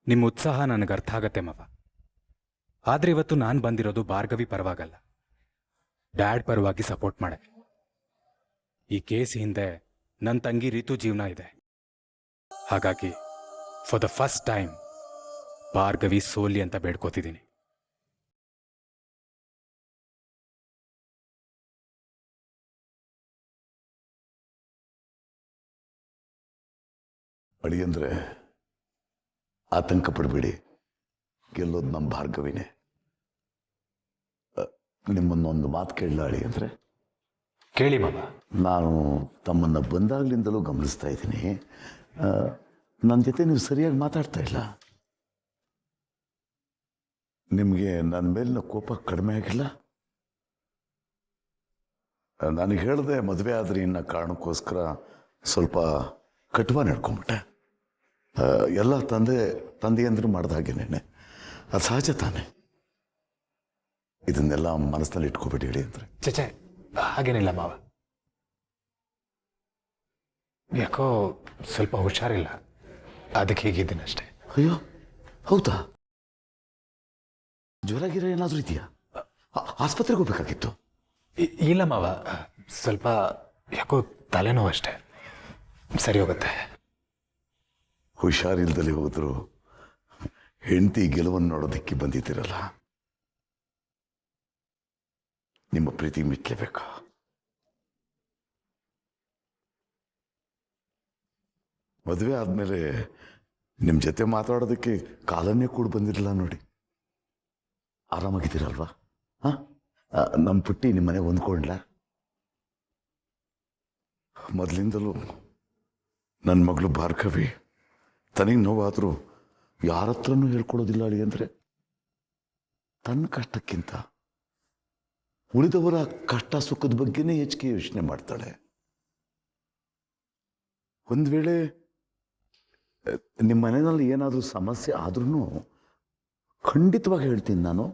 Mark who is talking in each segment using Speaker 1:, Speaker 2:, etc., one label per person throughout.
Speaker 1: ನಿಮ್ಮ ಉತ್ಸಾಹ ನನಗೆ ಅರ್ಥ ಆಗತ್ತೆ ಮವ. ಆದ್ರೆ ಇವತ್ತು ನಾನು ಬಂದಿರೋದು ಭಾರ್ಗವಿ ಪರವಾಗಲ್ಲ, ಡ್ಯಾಡ್ ಪರವಾಗಿ ಸಪೋರ್ಟ್ ಮಾಡಕ್ಕೆ. ಈ ಕೇಸ್ ಹಿಂದೆ ನನ್ನ ತಂಗಿ ರೀತು ಜೀವನ ಇದೆ. ಹಾಗಾಗಿ for the first time Bhargavi ಸೋಲಿ ಅಂತ ಬೇಡ್ಕೋತಿದ್ದೀನಿ.
Speaker 2: ಅಳಿಯಂದ್ರೆ ಆತಂಕ ಪಡಬೇಡಿ, ಗೆಲ್ಲೋದು ನಮ್ಮ ಭಾರ್ಗವಿನೇ. ನಿಮ್ಮನ್ನೊಂದು ಮಾತು ಕೇಳಲ ಅಳಿಯಂದ್ರೆ?
Speaker 1: ಕೇಳಿ ಮಾವ.
Speaker 2: ನಾನು ತಮ್ಮನ್ನು ಬಂದಾಗ್ಲಿಂದಲೂ ಗಮನಿಸ್ತಾ ಇದ್ದೀನಿ, ನನ್ನ ಜೊತೆ ನೀವು ಸರಿಯಾಗಿ ಮಾತಾಡ್ತಾ ಇಲ್ಲ. ನಿಮಗೆ ನನ್ನ ಮೇಲಿನ ಕೋಪ ಕಡಿಮೆ ಆಗಿಲ್ಲ? ನನಗೆ ಹೇಳಿದೆ ಮದುವೆ ಆದ್ರೆ ಇನ್ನ ಕಾರಣಕ್ಕೋಸ್ಕರ ಸ್ವಲ್ಪ ಕಟುವ ನಡ್ಕೊಂಬಿಟ್ಟೆ. ಎಲ್ಲ ತಂದೆಯಂದ್ರು ಮಾಡಿದ ಹಾಗೇನೆ, ಅದು ಸಹಜ ತಾನೆ. ಇದನ್ನೆಲ್ಲ ಮನಸ್ಸಿನಲ್ಲಿ ಇಟ್ಕೊಬೇಡಿ ಹೇಳಿ ಅಂದ್ರೆ.
Speaker 1: ಚಚೆ, ಹಾಗೇನಿಲ್ಲ ಮಾವ. ಯಾಕೋ ಸ್ವಲ್ಪ ಹುಷಾರಿಲ್ಲ, ಅದಕ್ಕೆ ಹೀಗಿದ್ದೀನಿ ಅಷ್ಟೇ.
Speaker 2: ಅಯ್ಯೋ ಹೌದಾ? ಜ್ವರ ಗಿರ ಏನಾದರೂ ಇದೆಯಾ? ಆಸ್ಪತ್ರೆಗೆ ಹೋಗ್ಬೇಕಾಗಿತ್ತು.
Speaker 1: ಇಲ್ಲ ಮಾವ, ಸ್ವಲ್ಪ ಯಾಕೋ ತಲೆನೋವು ಅಷ್ಟೇ, ಸರಿ ಹೋಗುತ್ತೆ.
Speaker 2: ಹುಷಾರಿಲ್ದಲ್ಲಿ ಹೋದ್ರು ಹೆಂಡತಿ ಗೆಲುವನ್ನು ನೋಡೋದಕ್ಕೆ ಬಂದಿದ್ದೀರಲ್ಲ, ನಿಮ್ಮ ಪ್ರೀತಿ ಮಿಟ್ಲೇಬೇಕಾ? ಮದುವೆ ಆದಮೇಲೆ ನಿಮ್ಮ ಜೊತೆ ಮಾತಾಡೋದಕ್ಕೆ ಕಾಲನ್ನೇ ಕೂಡ ಬಂದಿರಲಿಲ್ಲ ನೋಡಿ. ಆರಾಮಾಗಿದ್ದೀರಲ್ವಾ? ಹಾಂ, ನಮ್ಮ ಪುಟ್ಟಿ ನಿಮ್ಮ ಮನೆ ಹೊಂದ್ಕೊಂಡ್ಲ? ಮೊದಲಿಂದಲೂ ನನ್ನ ಮಗಳು ಭಾರ್ಗವಿ ತನಗೆ ನೋವಾದರೂ ಯಾರ ಹತ್ರನೂ ಹೇಳ್ಕೊಡೋದಿಲ್ಲ ಅಳಿ. ಅಂದರೆ ತನ್ನ ಕಷ್ಟಕ್ಕಿಂತ ಉಳಿದವರ ಕಷ್ಟ ಸುಖದ ಬಗ್ಗೆನೇ ಹೆಚ್ಚಿಗೆ ಯೋಚನೆ ಮಾಡ್ತಾಳೆ. ಒಂದು ವೇಳೆ ನಿಮ್ಮ ಮನೆಯಲ್ಲಿ ಏನಾದರೂ ಸಮಸ್ಯೆ ಆದ್ರೂ ಖಂಡಿತವಾಗಿ ಹೇಳ್ತೀನಿ ನಾನು,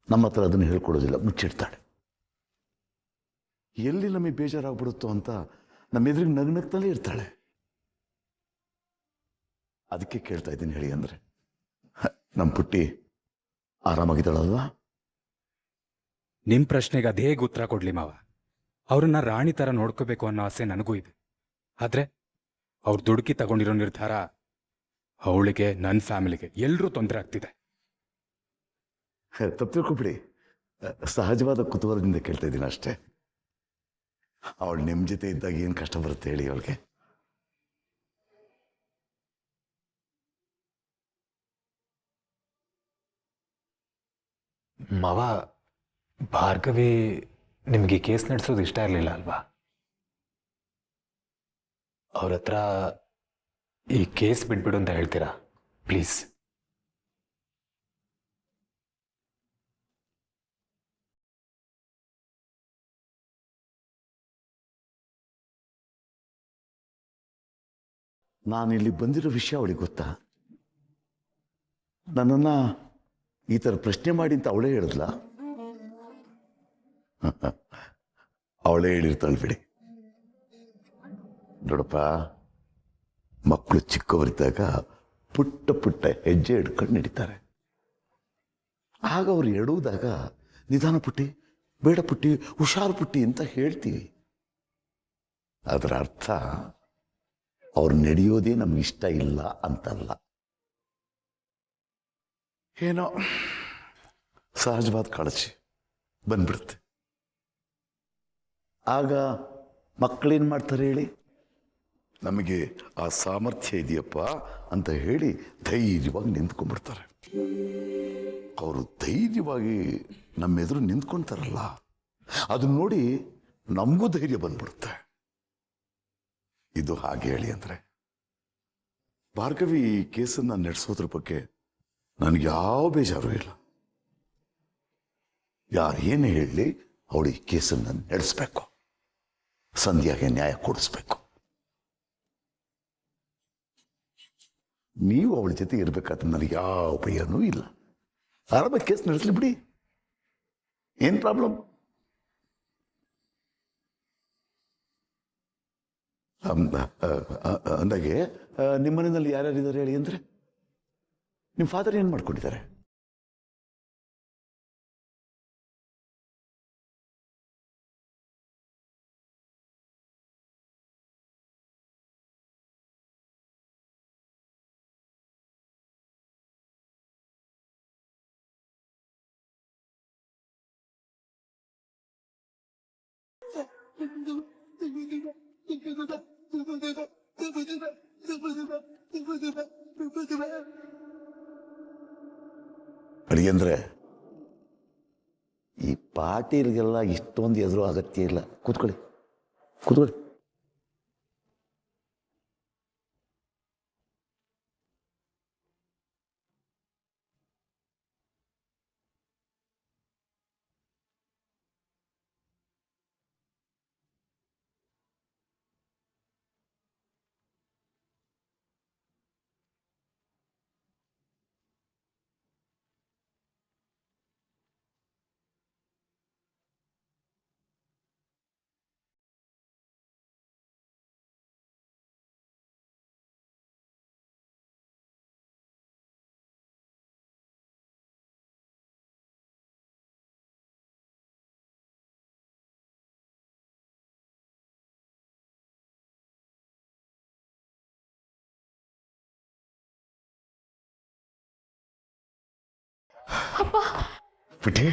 Speaker 2: ನಮ್ಮ ಹತ್ರ ಅದನ್ನು ಹೇಳ್ಕೊಡೋದಿಲ್ಲ, ಮುಚ್ಚಿಡ್ತಾಳೆ. ಎಲ್ಲಿ ನಮಗೆ ಬೇಜಾರಾಗ್ಬಿಡುತ್ತೋ ಅಂತ ನಮ್ಮ ಎದುರಿಗೆ ನಗ್ನಗ್ತಲೇ ಇರ್ತಾಳೆ. ಅದಕ್ಕೆ ಕೇಳ್ತಾ ಇದ್ದೀನಿ ಹೇಳಿ ಅಂದರೆ, ನಮ್ಮ ಪುಟ್ಟಿ ಆರಾಮಾಗಿದ್ದಾಳಲ್ವಾ?
Speaker 1: ನಿಮ್ಮ ಪ್ರಶ್ನೆಗೆ ಅದು ಹೇಗೆ ಉತ್ತರ ಕೊಡ್ಲಿ ಮಾವ? ಅವ್ರನ್ನ ರಾಣಿ ಥರ ನೋಡ್ಕೋಬೇಕು ಅನ್ನೋ ಆಸೆ ನನಗೂ ಇದೆ. ಆದರೆ ಅವ್ರು ದುಡುಕಿ ತಗೊಂಡಿರೋ ನಿರ್ಧಾರ ಅವಳಿಗೆ, ನನ್ನ ಫ್ಯಾಮಿಲಿಗೆ ಎಲ್ಲರೂ ತೊಂದರೆ ಆಗ್ತಿದೆ.
Speaker 2: ತಪ್ಪು ತಿಳ್ಕೊಬಿಡಿ, ಸಹಜವಾದ ಕುತೂಹಲದಿಂದ ಕೇಳ್ತಾ ಇದ್ದೀನಿ ಅಷ್ಟೇ. ಅವಳು ನಿಮ್ಮ ಜೊತೆ ಇದ್ದಾಗ ಏನು ಕಷ್ಟ ಬರುತ್ತೆ ಹೇಳಿ ಅವಳಿಗೆ?
Speaker 1: ಮಾವ, ಭಾರ್ಗವಿ ನಿಮಗೆ ಕೇಸ್ ನಡೆಸೋದು ಇಷ್ಟ ಇರಲಿಲ್ಲ ಅಲ್ವಾ? ಅವ್ರ ಹತ್ರ ಈ ಕೇಸ್ ಬಿಟ್ಬಿಡು ಅಂತ ಹೇಳ್ತೀರಾ ಪ್ಲೀಸ್?
Speaker 2: ನಾನಿಲ್ಲಿ ಬಂದಿರೋ ವಿಷಯ ಅವಳಿಗೆ ಗೊತ್ತಾ? ನನ್ನನ್ನು ಈ ಥರ ಪ್ರಶ್ನೆ ಮಾಡಿ ಅಂತ ಅವಳೇ ಹೇಳಿದ್ಲ? ಅವಳೇ ಹೇಳಿರ್ತಾಳೆ ಬಿಡಿ. ನೋಡಪ್ಪ, ಮಕ್ಕಳು ಚಿಕ್ಕವರಿದ್ದಾಗ ಪುಟ್ಟ ಪುಟ್ಟ ಹೆಜ್ಜೆ ಹಿಡ್ಕೊಂಡು ನಡೀತಾರೆ. ಆಗ ಅವ್ರು ಎಡುವುದಾಗ ನಿಧಾನ ಪುಟ್ಟಿ, ಬೇಡ ಪುಟ್ಟಿ, ಹುಷಾರು ಪುಟ್ಟಿ ಅಂತ ಹೇಳ್ತೀವಿ. ಅದರ ಅರ್ಥ ಅವ್ರು ನಡೆಯೋದೇ ನಮಗಿಷ್ಟ ಇಲ್ಲ ಅಂತಲ್ಲ. ಏನೋ ಸಹಜವಾದ ಕಾಳಜಿ ಬಂದ್ಬಿಡುತ್ತೆ. ಆಗ ಮಕ್ಕಳೇನು ಮಾಡ್ತಾರೆ ಹೇಳಿ? ನಮಗೆ ಆ ಸಾಮರ್ಥ್ಯ ಇದೆಯಪ್ಪ ಅಂತ ಹೇಳಿ ಧೈರ್ಯವಾಗಿ ನಿಂತ್ಕೊಂಡ್ಬಿಡ್ತಾರೆ. ಅವರು ಧೈರ್ಯವಾಗಿ ನಮ್ಮ ಎದುರು ನಿಂತ್ಕೊಳ್ತಾರಲ್ಲ, ಅದನ್ನ ನೋಡಿ ನಮಗೂ ಧೈರ್ಯ ಬಂದ್ಬಿಡುತ್ತೆ. ಇದು ಹಾಗೆ ಹೇಳಿ ಅಂದರೆ, ಭಾರ್ಗವಿ ಈ ಕೇಸನ್ನು ನಡೆಸೋದ್ರ ಬಗ್ಗೆ ನನಗೆ ಯಾವ ಬೇಜಾರು ಇಲ್ಲ. ಯಾರು ಏನು ಹೇಳಲಿ, ಅವಳು ಈ ಕೇಸನ್ನು ನಡೆಸಬೇಕು, ಸಂಧ್ಯಾಗೆ ನ್ಯಾಯ ಕೊಡಿಸ್ಬೇಕು. ನೀವು ಅವಳ ಜೊತೆ ಇರಬೇಕಾದ್ರೆ ನನಗೆ ಯಾವ ಭಯನೂ ಇಲ್ಲ. ಆರಾಮಾಗಿ ಕೇಸ್ ನಡೆಸಲಿ ಬಿಡಿ, ಏನು ಪ್ರಾಬ್ಲಮ್? ಅಂದಾಗೆ ನಿಮ್ಮ ಮನೆಯಲ್ಲಿ ಯಾರ್ಯಾರಿದ್ದಾರೆ ಹೇಳಿ ಅಂದರೆ? ನಿಮ್ಮ ಫಾದರ್ ಏನು ಮಾಡ್ಕೊಂಡಿದ್ದಾರೆ? ಅಡಿಯಂದ್ರೆ ಈ ಪಾಟೀಲ್ಗೆಲ್ಲ ಇಷ್ಟೊಂದು ಎದುರು ಅಗತ್ಯ ಇಲ್ಲ. ಕೂತ್ಕೊಳ್ಳಿ ಕೂತ್ಕೊಳ್ಳಿ. ಪುಟಿ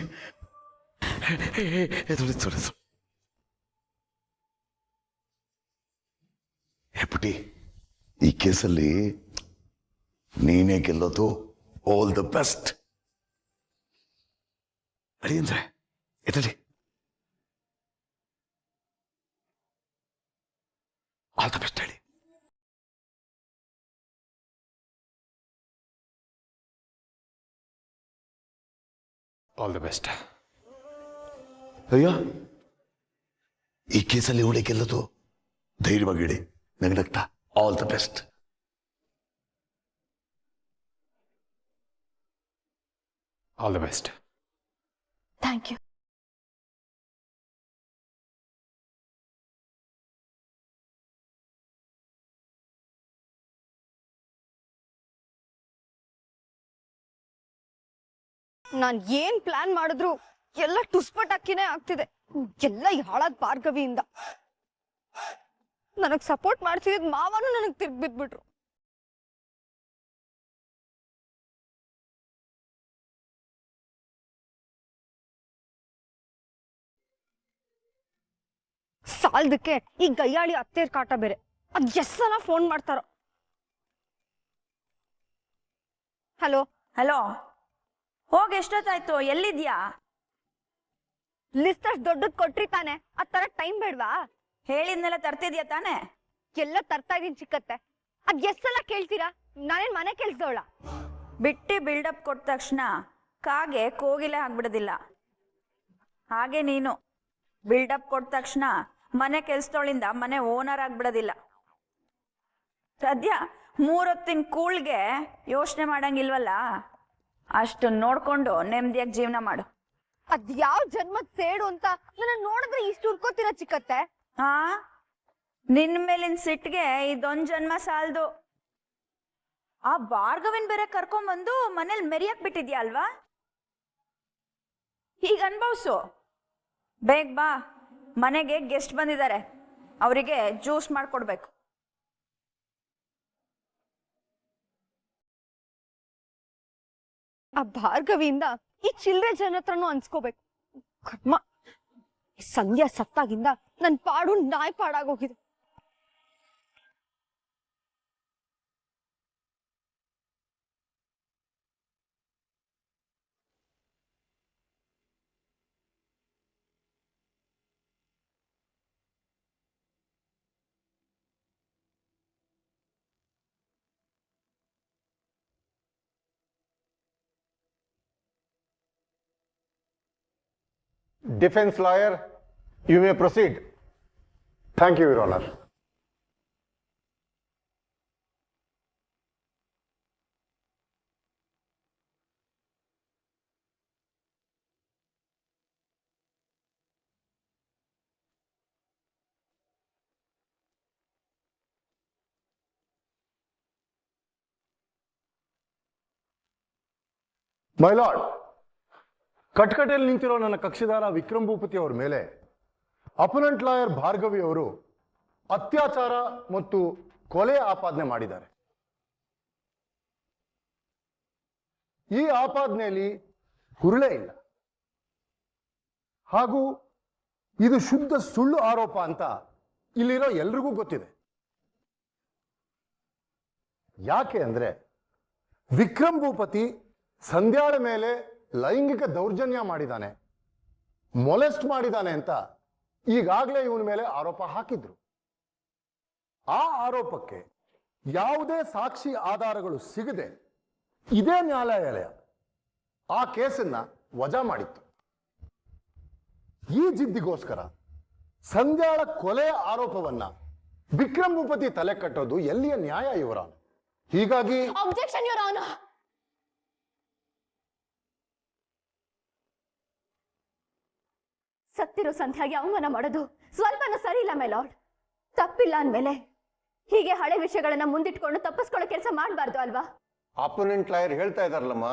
Speaker 2: ಹೇ ಪುಟಿ, ಈ ಕೇಸಲ್ಲಿ ನೀನೇ ಗೆಲ್ಲೋದು. All the best. ಅಡಿ ಅಂದ್ರೆ ಎದಳಿ. ಆಲ್ ದ ಬೆಸ್ಟ್ ಹೇಳಿ.
Speaker 1: All the best.
Speaker 2: ಅಯ್ಯೋ, ಈ ಕೇಸಲ್ಲಿ ಇವಳೆ ಗೆಲ್ಲೋದು. ಧೈರ್ಯವಾಗಿ ಹೇಳಿ, ನಗ್ನಗ್ತಾ. All the best.
Speaker 1: All the best.
Speaker 3: Thank you. ನಾನ್ ಏನ್ ಪ್ಲಾನ್ ಮಾಡಿದ್ರು ಎಲ್ಲ ಟುಸ್ಪಟಾಕಿನೇ ಆಗ್ತಿದೆ. ಎಲ್ಲ ಈ ಹಾಳಾದ ಭಾರ್ಗವಿಯಿಂದ. ನನಗ್ ಸಪೋರ್ಟ್ ಮಾಡ್ತಿದ್ ಮಾವನು ನನಗ್ ತಿರ್ಗ್ ಬಿದ್ಬಿಟ್ರು. ಸಾಲದಕ್ಕೆ ಈ ಗಯ್ಯಾಳಿ ಅತ್ತೇರ್ ಕಾಟ ಬೇರೆ. ಅದ್ ಎಷ್ಟ್ ಸಲ ಫೋನ್ ಮಾಡ್ತಾರೋ. ಹಲೋ
Speaker 4: ಹಲೋ, ಹೋಗ್ ಎಷ್ಟೊತ್ತಾಯ್ತು? ಎಲ್ಲಿದ್ಯಾ?
Speaker 3: ಲಿಸ್ಟ್ ಅಷ್ಟ್ ದೊಡ್ಡದ್ ಕೊಟ್ರಿ ತಾನೆ, ಅದ್ ತರ ಟೈಮ್ ಬೇಡ್ವಾ?
Speaker 4: ಹೇಳಿದ್ನೆಲ್ಲ ತರ್ತಿದ್ಯಾ ತಾನೆ?
Speaker 3: ಎಲ್ಲ ತರ್ತಾ ಇದೀನಿ ಚಿಕ್ಕತ್ತೆ. ಅದ್ ಎಷ್ಟ್ ಸಲ ಕೇಳ್ತೀರಾ? ನಾನೇನ್ ಮನೆ ಕೆಲ್ಸದವಳ?
Speaker 4: ಬಿಟ್ಟಿ ಬಿಲ್ಡಪ್ ಕೊಟ್ಟ ತಕ್ಷಣ ಕಾಗೆ ಕೋಗಿಲೆ ಆಗ್ಬಿಡೋದಿಲ್ಲ. ಹಾಗೆ ನೀನು ಬಿಲ್ಡಪ್ ಕೊಟ್ಟ ತಕ್ಷಣ ಮನೆ ಕೆಲ್ಸದವಳಿಂದ ಮನೆ ಓನರ್ ಆಗ್ಬಿಡೋದಿಲ್ಲ. ಸದ್ಯ 3 ಹೊತ್ತಿನ ಕೂಳ್ಗೆ ಯೋಚನೆ ಮಾಡಂಗಿಲ್ವಲ್ಲ, ಅಷ್ಟು ನೋಡ್ಕೊಂಡು ನೆಮ್ಮದಿಯಾಗಿ ಜೀವನ ಮಾಡು.
Speaker 3: ಅದ್ ಯಾವ ಜನ್ಮದ್ ಸೇಡು ಅಂತ ನನ್ನ ನೋಡಿದ್ರೆ ಇಷ್ಟು ಹುಡ್ಕೋತೀರ ಚಿಕ್ಕತ್ತೆ?
Speaker 4: ಹಾ, ನಿನ್ ಮೇಲಿನ ಸಿಟ್ಟಿಗೆ ಇದೊಂದ್ ಜನ್ಮ ಸಾಲ್ದು. ಆ ಭಾರ್ಗವಿನ್ ಬೇರೆ ಕರ್ಕೊಂಬಂದು ಮನೇಲಿ ಮೆರಿಯಕ್ ಬಿಟ್ಟಿದ್ಯಾ ಅಲ್ವಾ? ಈಗ ಅನ್ಭವ್ಸು. ಬೇಗ ಬಾ, ಮನೆಗೆ ಗೆಸ್ಟ್ ಬಂದಿದ್ದಾರೆ, ಅವರಿಗೆ ಜ್ಯೂಸ್ ಮಾಡ್ಕೊಡ್ಬೇಕು.
Speaker 3: ಆ ಭಾರ್ಗವಿಯಿಂದ ಈ ಚಿಲ್ರೆ ಜನ ಹತ್ರನೂ ಅನ್ಸ್ಕೋಬೇಕು. ಕರ್ಮ, ಸಂಧ್ಯಾ ಸತ್ತಾಗಿಂದ ನನ್ ಪಾಡು ನಾಯಿ ಪಾಡಾಗೋಗಿದೆ.
Speaker 5: Defense lawyer, you may proceed. Thank you, Your Honor. My lord, ಕಟ್ಕಟೆಯಲ್ಲಿ ನಿಂತಿರೋ ನನ್ನ ಕಕ್ಷಿದಾರ ವಿಕ್ರಮ್ ಭೂಪತಿ ಅವರ ಮೇಲೆ ಅಪೋನೆಂಟ್ ಲಾಯರ್ ಭಾರ್ಗವಿ ಅವರು ಅತ್ಯಾಚಾರ ಮತ್ತು ಕೊಲೆ ಆಪಾದನೆ ಮಾಡಿದ್ದಾರೆ. ಈ ಆಪಾದನೆಯಲ್ಲಿ ಹುರುಳೇ ಇಲ್ಲ ಹಾಗೂ ಇದು ಶುದ್ಧ ಸುಳ್ಳು ಆರೋಪ ಅಂತ ಇಲ್ಲಿರೋ ಎಲ್ರಿಗೂ ಗೊತ್ತಿದೆ. ಯಾಕೆ ಅಂದ್ರೆ ವಿಕ್ರಮ್ ಭೂಪತಿ ಸಂಧ್ಯಾಳ ಮೇಲೆ ಲೈಂಗಿಕ ದೌರ್ಜನ್ಯ ಮಾಡಿದ್ದಾನೆ, ಮೊಲೆಸ್ಟ್ ಮಾಡಿದ್ದಾನೆ ಅಂತ ಈಗಾಗಲೇ ಇವನ ಮೇಲೆ ಆರೋಪ ಹಾಕಿದ್ರು. ಆ ಆರೋಪಕ್ಕೆ ಯಾವುದೇ ಸಾಕ್ಷಿ ಆಧಾರಗಳು ಸಿಗದೆ ಇದೇ ನ್ಯಾಯಾಲಯ ಆ ಕೇಸನ್ನ ವಜಾ ಮಾಡಿತ್ತು. ಈ ಜಿದ್ದಿಗೋಸ್ಕರ ಸಂಧ್ಯಾಳ ಕೊಲೆ ಆರೋಪವನ್ನ ವಿಕ್ರಮ್ ಭೂಪತಿ ತಲೆ ಕಟ್ಟೋದು ಎಲ್ಲಿಯ ನ್ಯಾಯ ಇವರ? ಹೀಗಾಗಿ
Speaker 3: ಅಬ್ಜೆಕ್ಷನ್ ಯುವರ್ ಆನರ್. ಸತ್ತಿರೋ ಸಂಧ್ಯಾಗೆ ಅವಮಾನ ಮಾಡೋದು ಸ್ವಲ್ಪನೂ ಸರಿ ಇಲ್ಲ ಮೈ ಲಾರ್ಡ್. ತಪ್ಪಿಲ್ಲ ಅಂದ್ಮೇಲೆ ಹೀಗೆ ಹಳೆ ವಿಷಯಗಳನ್ನ ಮುಂದಿಟ್ಕೊಂಡು ತಪ್ಪಿಸ್ಕೊಳ್ಳೋ ಕೆಲಸ ಮಾಡಬಾರ್ದು ಅಲ್ವಾ?
Speaker 5: ಅಪೋನೆಂಟ್ ಲಾಯರ್ ಹೇಳ್ತಾ ಇದಾರಲ್ಲಮ್ಮ,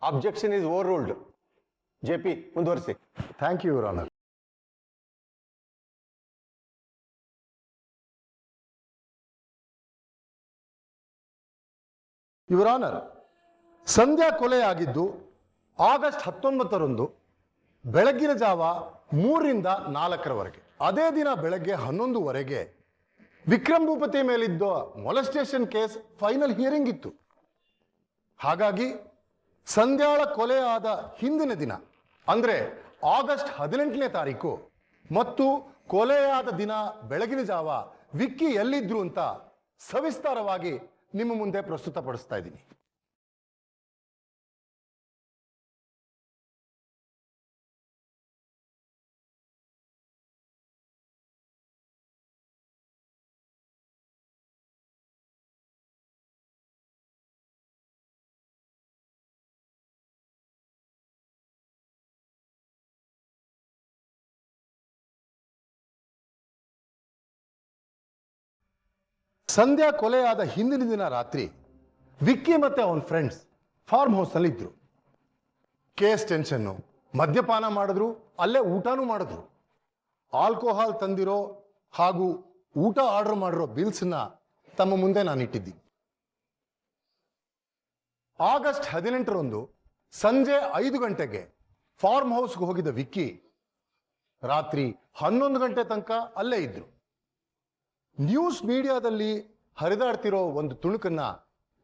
Speaker 5: objection is overruled. JP. ಮುಂದುವರಿಸಿ. Thank you your honour. Your honour, Sandhya ಕೊಲೆಯಾಗಿದ್ದು ಆಗಸ್ಟ್ 19ರಂದು ಬೆಳಗ್ಗಿನ ಜಾವ 3ರಿಂದ 4ರವರೆಗೆ. ಅದೇ ದಿನ ಬೆಳಗ್ಗೆ 11ವರೆಗೆ ವಿಕ್ರಮ್ ಭೂಪತಿ ಮೇಲಿದ್ದ ಮೊಲೆಸ್ಟೇಷನ್ ಕೇಸ್ ಫೈನಲ್ ಹಿಯರಿಂಗ್ ಇತ್ತು. ಹಾಗಾಗಿ ಸಂಧ್ಯಾಳ ಕೊಲೆಯಾದ ಹಿಂದಿನ ದಿನ ಅಂದ್ರೆ ಆಗಸ್ಟ್ 18ನೇ ತಾರೀಕು ಮತ್ತು ಕೊಲೆಯಾದ ದಿನ ಬೆಳಗಿನ ಜಾವ ವಿಕ್ಕಿ ಎಲ್ಲಿದ್ರು ಅಂತ ಸವಿಸ್ತಾರವಾಗಿ ನಿಮ್ಮ ಮುಂದೆ ಪ್ರಸ್ತುತಪಡಿಸ್ತಾ ಇದ್ದೀನಿ. ಸಂಧ್ಯಾ ಕೊಲೆಯಾದ ಹಿಂದಿನ ದಿನ ರಾತ್ರಿ ವಿಕ್ಕಿ ಮತ್ತೆ ಅವನ ಫ್ರೆಂಡ್ಸ್ ಫಾರ್ಮ್ ಹೌಸ್ನಲ್ಲಿ ಇದ್ರು. ಕೇಸ್ ಟೆನ್ಷನ್ನು, ಮದ್ಯಪಾನ ಮಾಡಿದ್ರು, ಅಲ್ಲೇ ಊಟನೂ ಮಾಡಿದ್ರು. ಆಲ್ಕೋಹಾಲ್ ತಂದಿರೋ ಹಾಗೂ ಊಟ ಆರ್ಡರ್ ಮಾಡಿರೋ ಬಿಲ್ಸ್ನ ತಮ್ಮ ಮುಂದೆ ನಾನು ಇಟ್ಟಿದ್ದೀನಿ. ಆಗಸ್ಟ್ 18ರಂದು ಸಂಜೆ 5 ಗಂಟೆಗೆ ಫಾರ್ಮ್ ಹೌಸ್ಗೆ ಹೋಗಿದ್ದ ವಿಕ್ಕಿ ರಾತ್ರಿ 11 ಗಂಟೆ ತನಕ ಅಲ್ಲೇ ಇದ್ರು. ನ್ಯೂಸ್ ಮೀಡಿಯಾದಲ್ಲಿ ಹರಿದಾಡ್ತಿರೋ ಒಂದು ತುಣುಕನ್ನ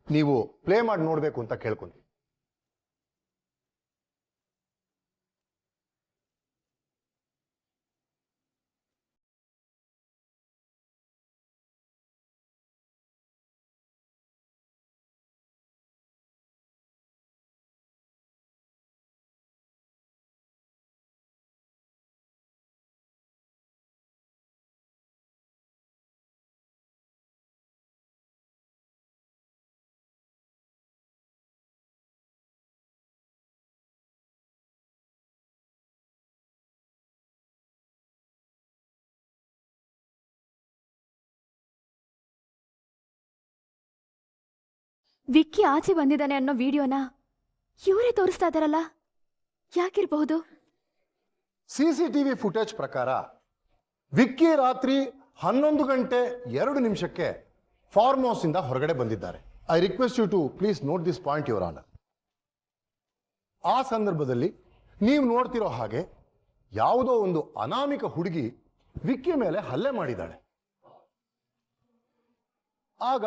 Speaker 5: ನೀವು ಪ್ಲೇ ಮಾಡಿ ನೋಡ್ಬೇಕು ಅಂತ ಕೇಳ್ಕೊಂತೀನಿ.
Speaker 6: ವಿಕ್ಕಿ ಆಚೆ ಬಂದಿದ್ದಾನೆ ಅನ್ನೋ ವಿಡಿಯೋನ ಇವರೇ ತೋರಿಸ್ತಾ ಇದಾರಲ್ಲ, ಯಾಕಿರಬಹುದು?
Speaker 5: ಸಿಸಿಟಿವಿ ಫುಟೇಜ್ ಪ್ರಕಾರ ವಿಕ್ಕಿ ರಾತ್ರಿ 11 ಗಂಟೆ 2 ನಿಮಿಷಕ್ಕೆ ಫಾರ್ಮ್ ಹೌಸ್ ಇಂದ ಹೊರಗಡೆ ಬಂದಿದ್ದಾರೆ. I request you to please note this point your honour. ಆ ಸಂದರ್ಭದಲ್ಲಿ ನೀವು ನೋಡ್ತಿರೋ ಹಾಗೆ ಯಾವುದೋ ಒಂದು ಅನಾಮಿಕ ಹುಡುಗಿ ವಿಕ್ಕಿ ಮೇಲೆ ಹಲ್ಲೆ ಮಾಡಿದ್ದಾಳೆ. ಆಗ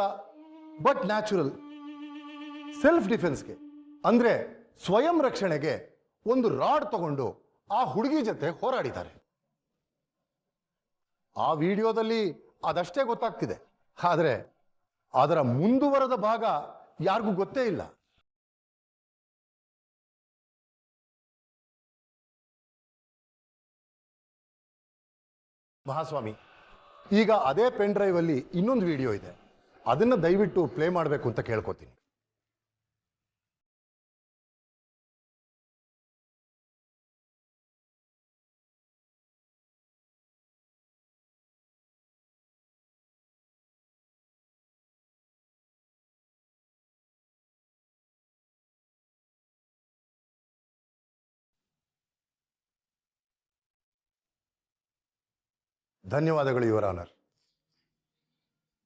Speaker 5: ಬಟ್ ನ್ಯಾಚುರಲ್ ಸೆಲ್ಫ್ ಡಿಫೆನ್ಸ್ಗೆ ಅಂದ್ರೆ ಸ್ವಯಂ ರಕ್ಷಣೆಗೆ ಒಂದು ರಾಡ್ ತಗೊಂಡು ಆ ಹುಡುಗಿ ಜೊತೆ ಹೋರಾಡಿದ್ದಾರೆ. ಆ ವಿಡಿಯೋದಲ್ಲಿ ಅದಷ್ಟೇ ಗೊತ್ತಾಗ್ತಿದೆ, ಆದರೆ ಅದರ ಮುಂದುವರೆದ ಭಾಗ ಯಾರಿಗೂ ಗೊತ್ತೇ ಇಲ್ಲ. ಮಹಾಸ್ವಾಮಿ, ಈಗ ಅದೇ ಪೆನ್ ಡ್ರೈವ್ ಅಲ್ಲಿ ಇನ್ನೊಂದು ವಿಡಿಯೋ ಇದೆ, ಅದನ್ನ ದಯವಿಟ್ಟು ಪ್ಲೇ ಮಾಡಬೇಕು ಅಂತ ಕೇಳ್ಕೊತೀನಿ. ಧನ್ಯವಾದಗಳು ಯುವರ್ ಆನರ್.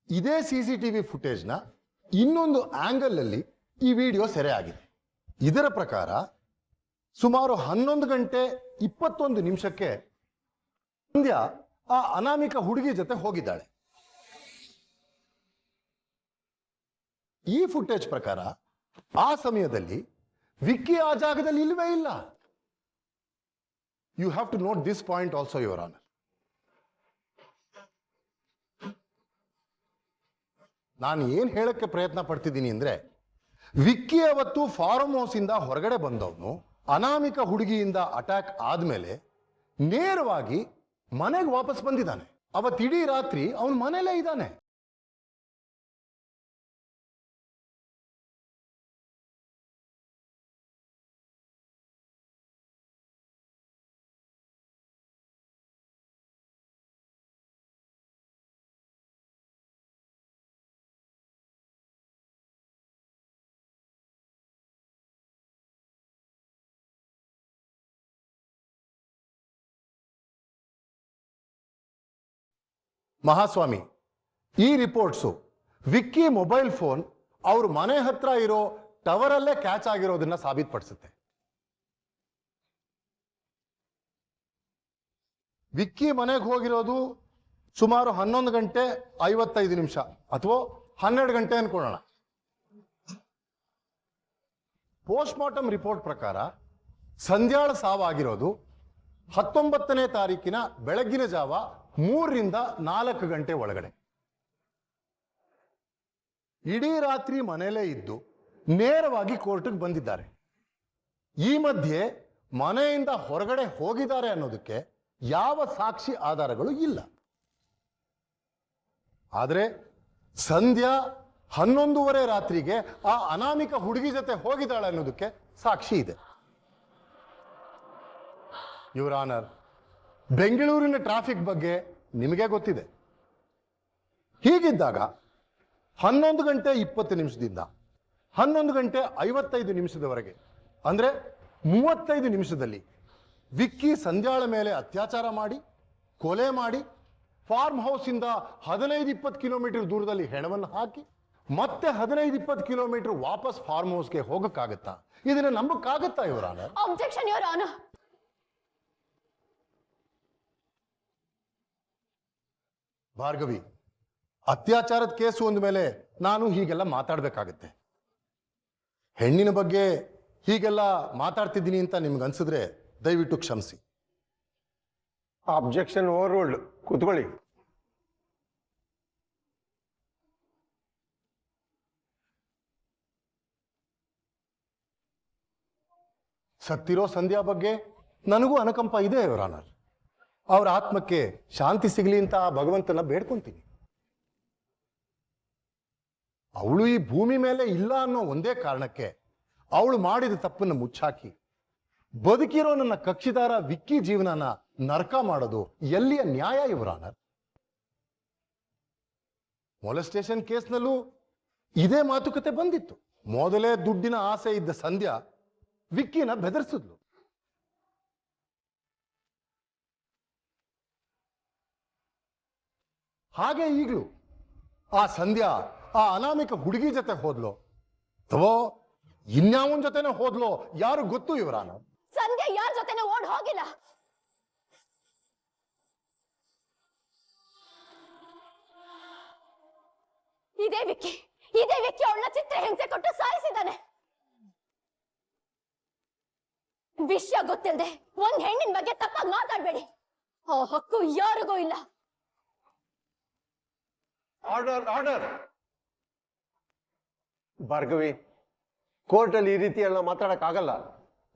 Speaker 5: ಇದೇ CCTV ಫುಟೇಜ್ನ ಇನ್ನೊಂದು ಆಂಗಲ್ ಅಲ್ಲಿ ಈ ವಿಡಿಯೋ ಸೆರೆ ಆಗಿದೆ. ಇದರ ಪ್ರಕಾರ ಸುಮಾರು 11:21 ಸಂಧ್ಯಾ ಆ ಅನಾಮಿಕ ಹುಡುಗಿ ಜೊತೆ ಹೋಗಿದ್ದಾಳೆ. ಈ ಫುಟೇಜ್ ಪ್ರಕಾರ ಆ ಸಮಯದಲ್ಲಿ ವಿಕ್ಕಿ ಆ ಜಾಗದಲ್ಲಿ ಇಲ್ವೇ ಇಲ್ಲ. You have to note this point also your honour. ನಾನು ಏನ್ ಹೇಳಕ್ಕೆ ಪ್ರಯತ್ನ ಪಡ್ತಿದ್ದೀನಿ ಅಂದ್ರೆ, ವಿಕ್ಕಿ ಅವತ್ತು ಫಾರ್ಮ್ ಹೌಸ್ ಇಂದ ಹೊರಗಡೆ ಬಂದವನು ಅನಾಮಿಕ ಹುಡುಗಿಯಿಂದ ಅಟ್ಯಾಕ್ ಆದ್ಮೇಲೆ ನೇರವಾಗಿ ಮನೆಗೆ ವಾಪಸ್ ಬಂದಿದ್ದಾನೆ. ಅವತ್ತಿಡೀ ರಾತ್ರಿ ಅವನ ಮನೇಲೇ ಇದ್ದಾನೆ. ಮಹಾಸ್ವಾಮಿ, ಈ ರಿಪೋರ್ಟ್ಸು ವಿಕ್ಕಿ ಮೊಬೈಲ್ ಫೋನ್ ಅವ್ರ ಮನೆ ಹತ್ರ ಇರೋ ಟವರಲ್ಲೇ ಕ್ಯಾಚ್ ಆಗಿರೋದನ್ನ ಸಾಬೀತುಪಡಿಸುತ್ತೆ. ವಿಕ್ಕಿ ಮನೆಗೆ ಹೋಗಿರೋದು ಸುಮಾರು 11:55 ಅಥವಾ 12 ಗಂಟೆ ಅನ್ಕೊಳ್ಳೋಣ. ಪೋಸ್ಟ್ ಮಾರ್ಟಮ್ ರಿಪೋರ್ಟ್ ಪ್ರಕಾರ ಸಂಧ್ಯಾಳ ಸಾವಾಗಿರೋದು 19ನೇ ತಾರೀಕಿನ ಬೆಳಗ್ಗಿನ ಜಾವ 3 ರಿಂದ 4 ಗಂಟೆ ಒಳಗಡೆ. ಇಡೀ ರಾತ್ರಿ ಮನೆಯಲ್ಲೇ ಇದ್ದು ನೇರವಾಗಿ ಕೋರ್ಟ್ಗೆ ಬಂದಿದ್ದಾರೆ. ಈ ಮಧ್ಯೆ ಮನೆಯಿಂದ ಹೊರಗಡೆ ಹೋಗಿದ್ದಾರೆ ಅನ್ನೋದಕ್ಕೆ ಯಾವ ಸಾಕ್ಷಿ ಆಧಾರಗಳು ಇಲ್ಲ. ಆದರೆ ಸಂಧ್ಯಾ 11:30 ರಾತ್ರಿಗೆ ಆ ಅನಾಮಿಕ ಹುಡುಗಿ ಜೊತೆ ಹೋಗಿದ್ದಾಳೆ ಅನ್ನೋದಕ್ಕೆ ಸಾಕ್ಷಿ ಇದೆ. ಯುವರ್ ಆನರ್, ಬೆಂಗಳೂರಿನ ಟ್ರಾಫಿಕ್ ಬಗ್ಗೆ ನಿಮಗೆ ಗೊತ್ತಿದೆ. ಹೀಗಿದ್ದಾಗ 11:20 11:55 ಅಂದ್ರೆ 35 ನಿಮಿಷದಲ್ಲಿ ವಿಕ್ಕಿ ಸಂಧ್ಯಾಳ ಮೇಲೆ ಅತ್ಯಾಚಾರ ಮಾಡಿ, ಕೊಲೆ ಮಾಡಿ, ಫಾರ್ಮ್ ಹೌಸ್ ಇಂದ 15-20 ಕಿಲೋಮೀಟರ್ ದೂರದಲ್ಲಿ ಹೆಣವನ್ನು ಹಾಕಿ ಮತ್ತೆ 15-20 ಕಿಲೋಮೀಟರ್ ವಾಪಸ್ ಫಾರ್ಮ್ ಹೌಸ್ಗೆ ಹೋಗಕ್ಕಾಗತ್ತಾ? ಇದನ್ನ ನಂಬಕ್ಕಾಗತ್ತಾ your honour?
Speaker 3: Objection your honour.
Speaker 5: Bhargavi, ಅತ್ಯಾಚಾರದ ಕೇಸು ಅಂದ ಮೇಲೆ ನಾನು ಹೀಗೆಲ್ಲ ಮಾತಾಡ್ಬೇಕಾಗತ್ತೆ. ಹೆಣ್ಣಿನ ಬಗ್ಗೆ ಹೀಗೆಲ್ಲ ಮಾತಾಡ್ತಿದ್ದೀನಿ ಅಂತ ನಿಮ್ಗೆ ಅನ್ಸಿದ್ರೆ ದಯವಿಟ್ಟು ಕ್ಷಮಿಸಿ.
Speaker 7: Objection over ruled. ಕೂತ್ಕೊಳ್ಳಿ.
Speaker 5: ಸತ್ತಿರೋ ಸಂಧ್ಯಾ ಬಗ್ಗೆ ನನಗೂ ಅನುಕಂಪ ಇದೆ ಯುವರ್ ಆನರ್. ಅವ್ರ ಆತ್ಮಕ್ಕೆ ಶಾಂತಿ ಸಿಗಲಿ ಅಂತ ಭಗವಂತನ ಬೇಡ್ಕೊಂತೀನಿ. ಅವಳು ಈ ಭೂಮಿ ಮೇಲೆ ಇಲ್ಲ ಅನ್ನೋ ಒಂದೇ ಕಾರಣಕ್ಕೆ ಅವಳು ಮಾಡಿದ ತಪ್ಪನ್ನು ಮುಚ್ಚಾಕಿ ಬದುಕಿರೋ ನನ್ನ ಕಕ್ಷಿದಾರ ವಿಕ್ಕಿ ಜೀವನನ ನರಕ ಮಾಡೋದು ಎಲ್ಲಿಯ ನ್ಯಾಯ ಯುವರ್ ಆನರ್? ಮೊಲೆಸ್ಟೇಷನ್ ಕೇಸ್ನಲ್ಲೂ ಇದೇ ಮಾತುಕತೆ ಬಂದಿತ್ತು. ಮೊದಲೇ ದುಡ್ಡಿನ ಆಸೆ ಇದ್ದ ಸಂಧ್ಯಾ ವಿಕ್ಕಿನ ಬೆದರಿಸಿದ್ಲು. ಹಾಗೆ ಈಗಲೂ ಆ ಸಂಧ್ಯಾ ಆ ಅನಾಮಿಕ ಹುಡುಗಿ ಜೊತೆ ಹೋದ್ಲೋ ಅಥವಾ ಇನ್ಯಾವನ್ ಜೊತೆನೆ ಹೋದ್ಲೋ ಯಾರು ಗೊತ್ತು ಯುವರ್ ಆನರ್?
Speaker 3: ಸಂಧ್ಯಾ ಯಾರ ಜೊತೆನೂ ಓಡ್ ಹೋಗಿಲ್ಲ. ಇದೇ ವಿಕ್ಕಿ ಅವಳನ್ನ ಚಿತ್ರಹಿಂಸೆ ಕೊಟ್ಟು ಸಾಯಿಸಿದ್ದಾನೆ. ವಿಷಯ ಗೊತ್ತಿಲ್ಲದೆ ಒಂದ್ ಹೆಣ್ಣಿನ ಬಗ್ಗೆ ತಪ್ಪಾಗಿ ಮಾತಾಡ್ಬೇಡಿ. ಆ ಹಕ್ಕು ಯಾರಿಗೂ ಇಲ್ಲ.
Speaker 7: Order order. ಭಾರ್ಗವಿ, ಕೋರ್ಟಲ್ಲಿ ಈ ರೀತಿ ಎಲ್ಲ ಮಾತಾಡಕ್ಕಾಗಲ್ಲ.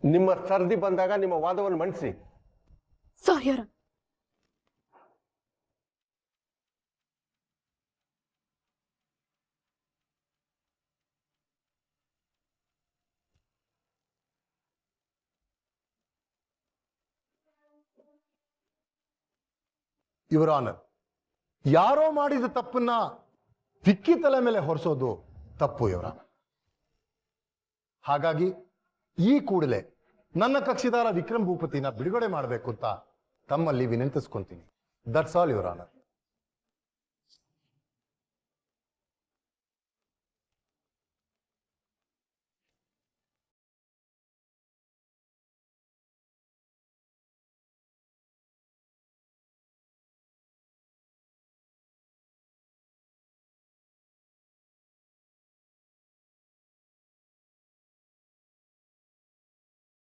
Speaker 7: ನಿಮ್ಮ ಸರ್ದಿ ಬಂದಾಗ ನಿಮ್ಮ ವಾದವನ್ನು ಮಂಡಿಸಿ.
Speaker 6: ಸಾರಿ ಅವರ.
Speaker 5: ಯುವರ್ ಆನರ್, ಯಾರೋ ಮಾಡಿದ ತಪ್ಪನ್ನ ವಿಕ್ಕಿ ತಲೆ ಮೇಲೆ ಹೊರಿಸೋದು ತಪ್ಪು ಯುವರ್ ಆನರ್. ಹಾಗಾಗಿ ಈ ಕೂಡಲೇ ನನ್ನ ಕಕ್ಷಿದಾರ ವಿಕ್ರಮ್ ಭೂಪತಿನ ಬಿಡುಗಡೆ ಮಾಡಬೇಕು ಅಂತ ತಮ್ಮಲ್ಲಿ ವಿನಂತಿಸ್ಕೊಂತೀನಿ. That's all your honour.